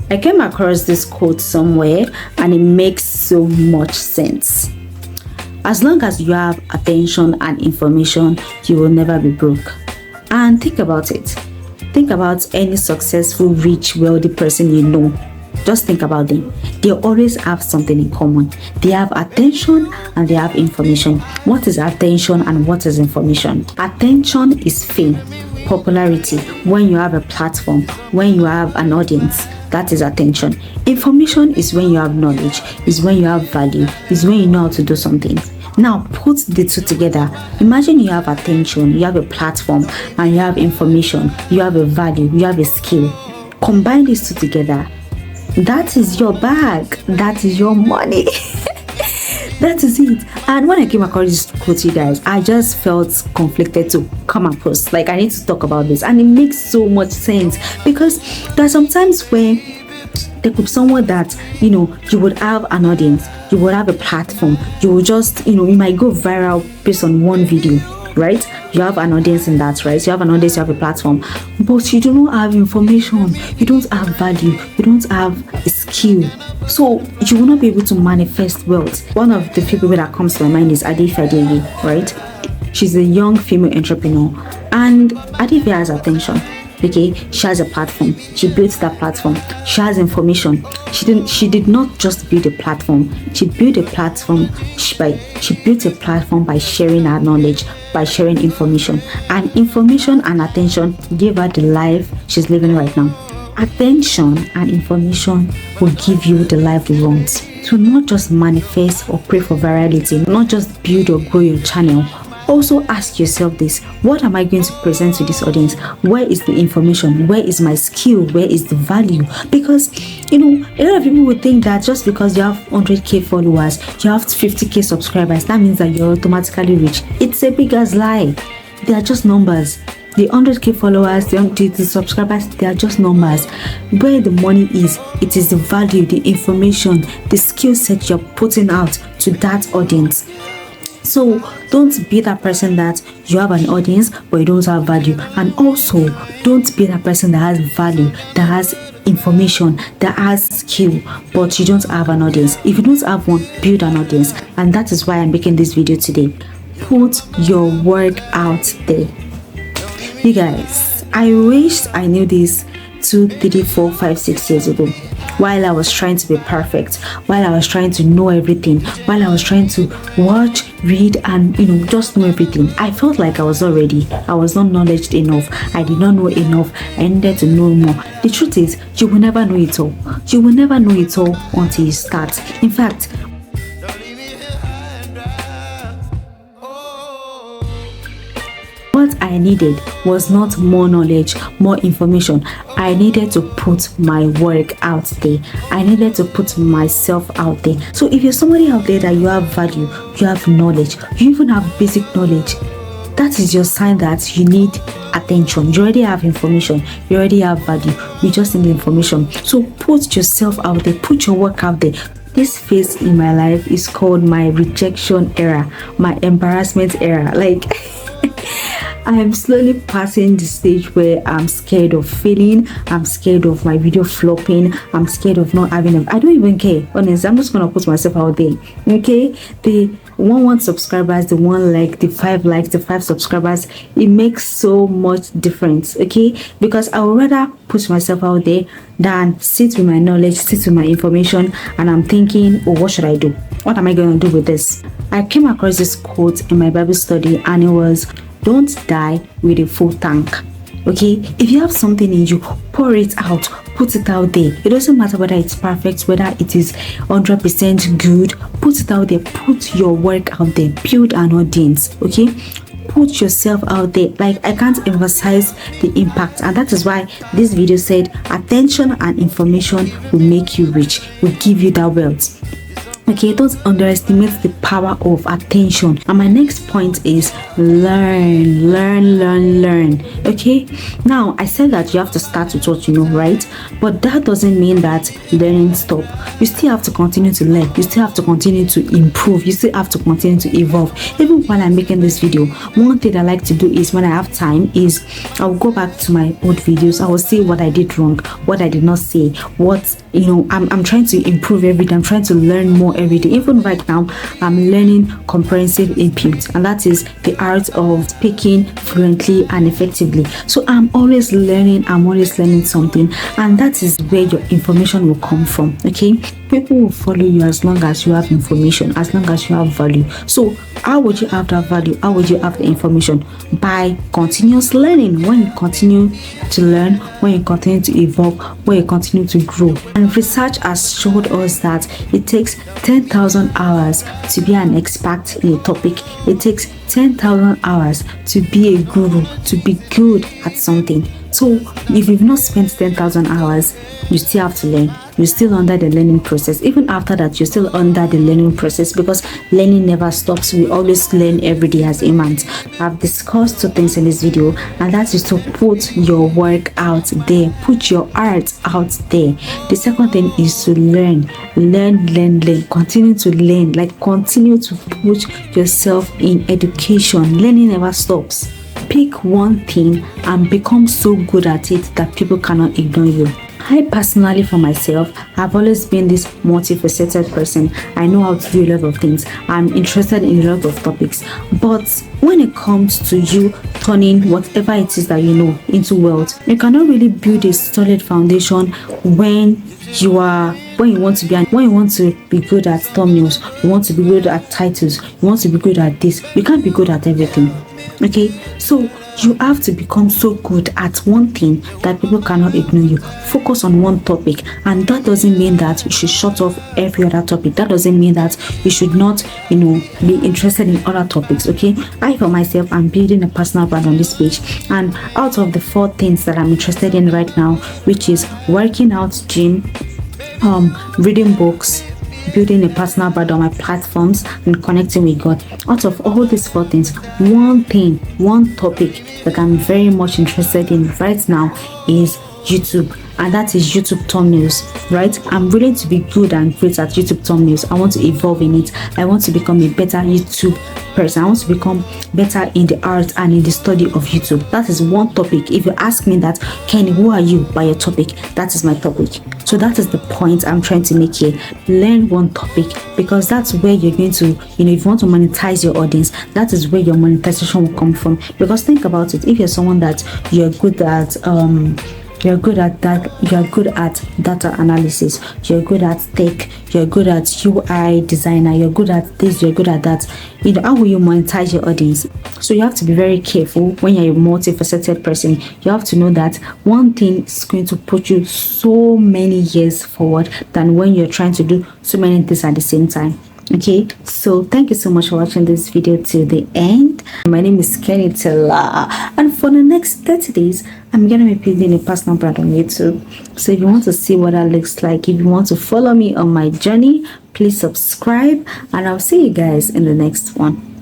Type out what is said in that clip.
I came across this quote somewhere and it makes so much sense. As long as you have attention and information, you will never be broke. And think about it. Think about any successful, rich, wealthy person you know. Just think about them. They always have something in common. They have attention and they have information. What is attention and what is information? Attention is fame, popularity. When you have a platform, when you have an audience, that is attention. Information is when you have knowledge, is when you have value, is when you know how to do something. Now put the two together. Imagine you have attention, you have a platform, and you have information, you have a value, you have a skill. Combine these two together. That is your bag. That is your money. That is it. And when I came across this quote, you guys, I just felt conflicted to come across. Like, I need to talk about this. And it makes so much sense because there are some times where there could be someone that, you would have an audience, you would have a platform, you will just, you might go viral based on one video, right? You have an audience in that, right? You have an audience, you have a platform, but you do not have information, you don't have value, you don't have a skill, so you will not be able to manifest wealth. One of the few people that comes to my mind is Adefe Adege, right? She's a young female entrepreneur, and Adefe has attention. Okay, she has a platform. She built that platform. She has information. She did not just build a platform. She built a platform by sharing her knowledge, by sharing information. And information and attention gave her the life she's living right now. Attention and information will give you the life you want. So not just manifest or pray for virality, not just build or grow your channel. Also ask yourself this: what am I going to present to this audience? Where is the information? Where is my skill? Where is the value? Because a lot of people would think that just because you have 100k followers, you have 50k subscribers, that means that you're automatically rich. It's a big ass lie. They are just numbers. The 100k followers, the subscribers, they are just numbers. Where the money is, it is the value, the information, the skill set you're putting out to that audience. So don't be that person that you have an audience but you don't have value, and also don't be that person that has value, that has information, that has skill, but you don't have an audience. If you don't have one, build an audience. And that is why I'm making this video today. Put your work out there. You guys, I wished I knew this 2, 3, 4, 5, 6 years ago, while I was trying to be perfect, while I was trying to know everything, while I was trying to watch, read, and just know everything. I felt like I was not ready. I was not knowledgeable enough. I did not know enough. I needed to know more. The truth is, you will never know it all. You will never know it all until you start. In fact, what I needed was not more knowledge, more information. I needed to put my work out there. I needed to put myself out there. So if you're somebody out there that you have value, you have knowledge, you even have basic knowledge, that is your sign that you need attention. You already have information, you already have value, you just need information. So put yourself out there, put your work out there. This phase in my life is called my rejection era, my embarrassment era. Like, I am slowly passing the stage where I'm scared of failing. I'm scared of my video flopping. I'm scared of not having I don't even care. Honestly, I'm just gonna put myself out there. Okay, the 1 subscribers, the 1 like, the 5 likes, the 5 subscribers, it makes so much difference. Okay, because I would rather put myself out there than sit with my knowledge, sit with my information, and I'm thinking, oh, what should I do? What am I going to do with this? I came across this quote in my Bible study, and it was, don't die with a full tank. Okay, if you have something in you, pour it out, put it out there. It doesn't matter whether it's perfect, whether it is 100% good. Put it out there, put your work out there, build an audience. Okay, put yourself out there. Like, I can't emphasize the impact, and that is why this video said attention and information will make you rich, will give you that wealth. Okay, don't underestimate the power of attention. And my next point is learn. Okay, now I said that you have to start with what you know, right? But that doesn't mean that learning stop. You still have to continue to learn. You still have to continue to improve. You still have to continue to evolve. Even while I'm making this video, one thing I like to do is when I have time is I'll go back to my old videos. I will see what I did wrong, what I did not say, what I'm trying to improve every day. I'm trying to learn more every day. Even right now, I'm learning comprehensive input, and that is the art of speaking fluently and effectively. So I'm always learning. I'm always learning something, and that is where your information will come from. Okay, people will follow you as long as you have information, as long as you have value. So how would you have that value? How would you have the information? By continuous learning. When you continue to learn, when you continue to evolve, when you continue to grow. And research has showed us that it takes 10,000 hours to be an expert in a topic. It takes 10,000 hours to be a guru, to be good at something. So if you've not spent 10,000 hours, you still have to learn. You're still under the learning process. Even after that, you're still under the learning process, because learning never stops. We always learn every day as humans. I've discussed two things in this video, and that is to put your work out there, put your art out there. The second thing is to learn, continue to learn, like continue to put yourself in education. Learning never stops. Pick one thing and become so good at it that people cannot ignore you. I personally, for myself, have always been this multifaceted person. I know how to do a lot of things. I'm interested in a lot of topics. But when it comes to you turning whatever it is that you know into wealth, you cannot really build a solid foundation when you want to be good at thumbnails, you want to be good at titles, you want to be good at this. You can't be good at everything. Okay, so you have to become so good at one thing that people cannot ignore you. Focus on one topic, and that doesn't mean that you should shut off every other topic. That doesn't mean that you should not, be interested in other topics. Okay, I for myself, I'm building a personal brand on this page, and out of the 4 things that I'm interested in right now, which is working out, gym, reading books, building a personal brand on my platforms, and connecting with God. Out of all these 4 things, one topic that I'm very much interested in right now is YouTube, and that is YouTube thumbnails, right? I'm willing to be good and great at YouTube thumbnails. I want to evolve in it. I want to become a better YouTube person. I want to become better in the art and in the study of YouTube. That is one topic. If you ask me that, Kenny, who are you by your topic? That is my topic. So that is the point I'm trying to make here. Learn one topic, because that's where you're going to, if you want to monetize your audience, that is where your monetization will come from. Because think about it, if you're someone that you're good at data analysis, you're good at tech, you're good at UI designer, you're good at this, you're good at that, how will you monetize your audience? So you have to be very careful when you're a multifaceted person. You have to know that one thing is going to put you so many years forward than when you're trying to do so many things at the same time. Okay, so thank you so much for watching this video till the end. My name is Kenny Tella, and for the next 30 days I'm gonna be building a personal brand on YouTube. So if you want to see what that looks like, if you want to follow me on my journey, please subscribe, and I'll see you guys in the next one.